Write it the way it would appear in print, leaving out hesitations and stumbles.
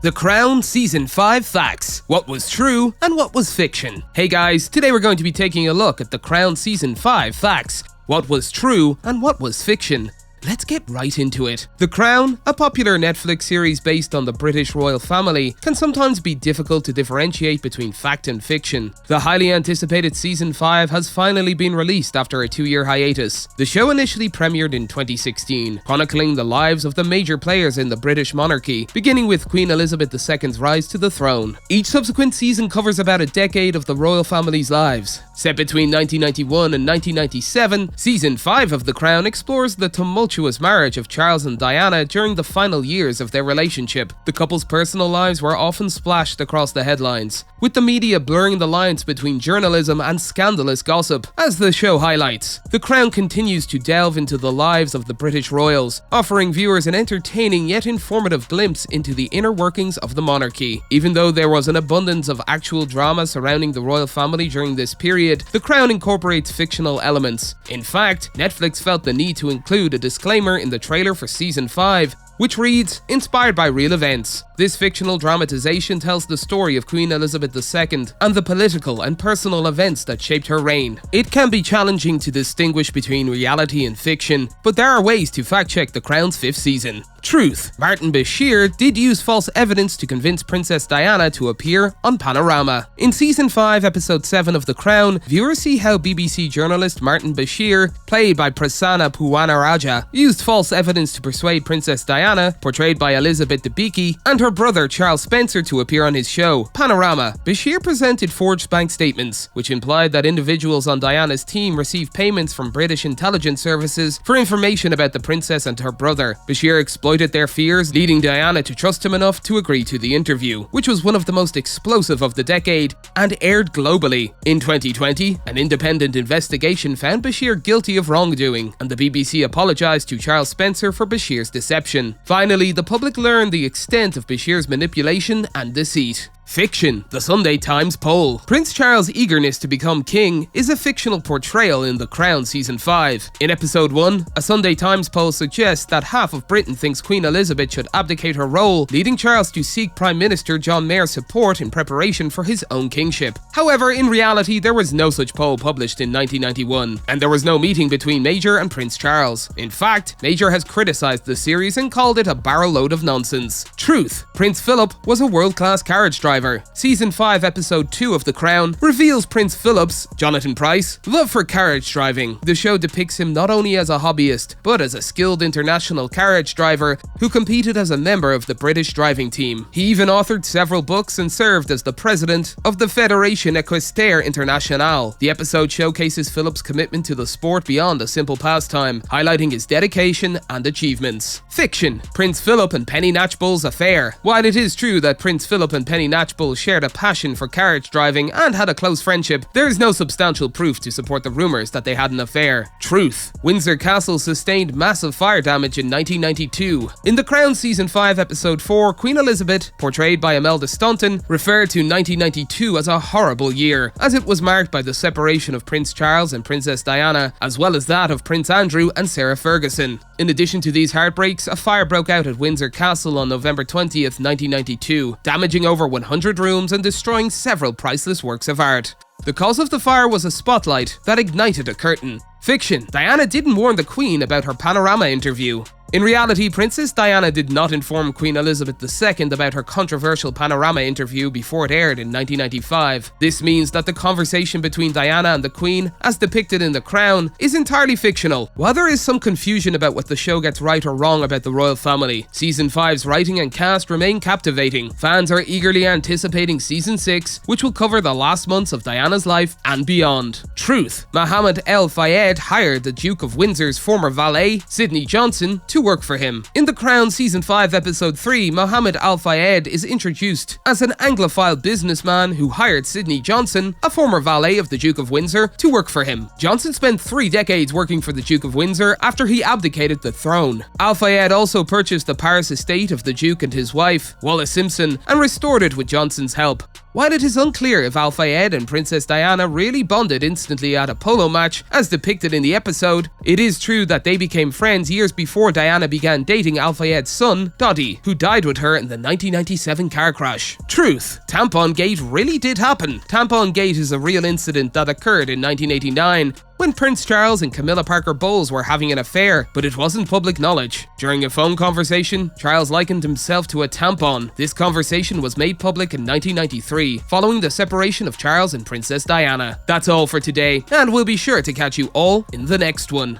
The Crown Season 5 Facts. What was true and what was fiction? Hey guys, today we're going to be taking a look at The Crown Season 5 Facts. What was true and what was fiction? Let's get right into it. The Crown, a popular Netflix series based on the British royal family, can sometimes be difficult to differentiate between fact and fiction. The highly anticipated Season 5 has finally been released after a 2-year hiatus. The show initially premiered in 2016, chronicling the lives of the major players in the British monarchy, beginning with Queen Elizabeth II's rise to the throne. Each subsequent season covers about a decade of the royal family's lives. Set between 1991 and 1997, Season 5 of The Crown explores the tumultuous marriage of Charles and Diana during the final years of their relationship. The couple's personal lives were often splashed across the headlines, with the media blurring the lines between journalism and scandalous gossip. As the show highlights, The Crown continues to delve into the lives of the British royals, offering viewers an entertaining yet informative glimpse into the inner workings of the monarchy. Even though there was an abundance of actual drama surrounding the royal family during this period, The Crown incorporates fictional elements. In fact, Netflix felt the need to include a disclaimer in the trailer for Season 5, which reads, "Inspired by real events." This fictional dramatization tells the story of Queen Elizabeth II and the political and personal events that shaped her reign. It can be challenging to distinguish between reality and fiction, but there are ways to fact-check The Crown's 5th season. Truth. Martin Bashir did use false evidence to convince Princess Diana to appear on Panorama. In Season 5, Episode 7 of The Crown, viewers see how BBC journalist Martin Bashir, played by Prasanna Puwanaraja, used false evidence to persuade Princess Diana, portrayed by Elizabeth Debicki, and her brother Charles Spencer to appear on his show, Panorama. Bashir presented forged bank statements, which implied that individuals on Diana's team received payments from British intelligence services for information about the princess and her brother. Bashir exploited their fears, leading Diana to trust him enough to agree to the interview, which was one of the most explosive of the decade and aired globally. In 2020, an independent investigation found Bashir guilty of wrongdoing, and the BBC apologized to Charles Spencer for Bashir's deception. Finally, the public learned the extent of Bashir's manipulation and deceit. Fiction. The Sunday Times poll. Prince Charles' eagerness to become king is a fictional portrayal in The Crown Season 5. In Episode 1, a Sunday Times poll suggests that half of Britain thinks Queen Elizabeth should abdicate her role, leading Charles to seek Prime Minister John Major's support in preparation for his own kingship. However, in reality, there was no such poll published in 1991, and there was no meeting between Major and Prince Charles. In fact, Major has criticized the series and called it a barrel load of nonsense. Truth. Prince Philip was a world-class carriage driver. Season 5, Episode 2 of The Crown reveals Prince Philip's, Jonathan Pryce, love for carriage driving. The show depicts him not only as a hobbyist, but as a skilled international carriage driver who competed as a member of the British driving team. He even authored several books and served as the president of the Fédération Équestre Internationale. The episode showcases Philip's commitment to the sport beyond a simple pastime, highlighting his dedication and achievements. Fiction. Prince Philip and Penny Knatchbull's affair. While it is true that Prince Philip and Penny Knatchbull shared a passion for carriage driving and had a close friendship, there is no substantial proof to support the rumours that they had an affair. Truth. Windsor Castle sustained massive fire damage in 1992. In The Crown Season 5, Episode 4, Queen Elizabeth, portrayed by Imelda Staunton, referred to 1992 as a horrible year, as it was marked by the separation of Prince Charles and Princess Diana, as well as that of Prince Andrew and Sarah Ferguson. In addition to these heartbreaks, a fire broke out at Windsor Castle on November 20th, 1992, damaging over 100 rooms and destroying several priceless works of art. The cause of the fire was a spotlight that ignited a curtain. Fiction. Diana didn't warn the Queen about her Panorama interview. In reality, Princess Diana did not inform Queen Elizabeth II about her controversial Panorama interview before it aired in 1995. This means that the conversation between Diana and the Queen, as depicted in The Crown, is entirely fictional. While there is some confusion about what the show gets right or wrong about the royal family, Season 5's writing and cast remain captivating. Fans are eagerly anticipating Season 6, which will cover the last months of Diana's life and beyond. Truth. Mohammed El Fayed hired the Duke of Windsor's former valet, Sidney Johnson, to work for him. In The Crown Season 5, Episode 3, Mohammed Al Fayed is introduced as an Anglophile businessman who hired Sidney Johnson, a former valet of the Duke of Windsor, to work for him. Johnson spent 3 decades working for the Duke of Windsor after he abdicated the throne. Al Fayed also purchased the Paris estate of the Duke and his wife, Wallis Simpson, and restored it with Johnson's help. While it is unclear if Al-Fayed and Princess Diana really bonded instantly at a polo match, as depicted in the episode, it is true that they became friends years before Diana began dating Al-Fayed's son, Dodi, who died with her in the 1997 car crash. Truth: Tampon Gate really did happen. Tampon Gate is a real incident that occurred in 1989, when Prince Charles and Camilla Parker Bowles were having an affair, but it wasn't public knowledge. During a phone conversation, Charles likened himself to a tampon. This conversation was made public in 1993, following the separation of Charles and Princess Diana. That's all for today, and we'll be sure to catch you all in the next one.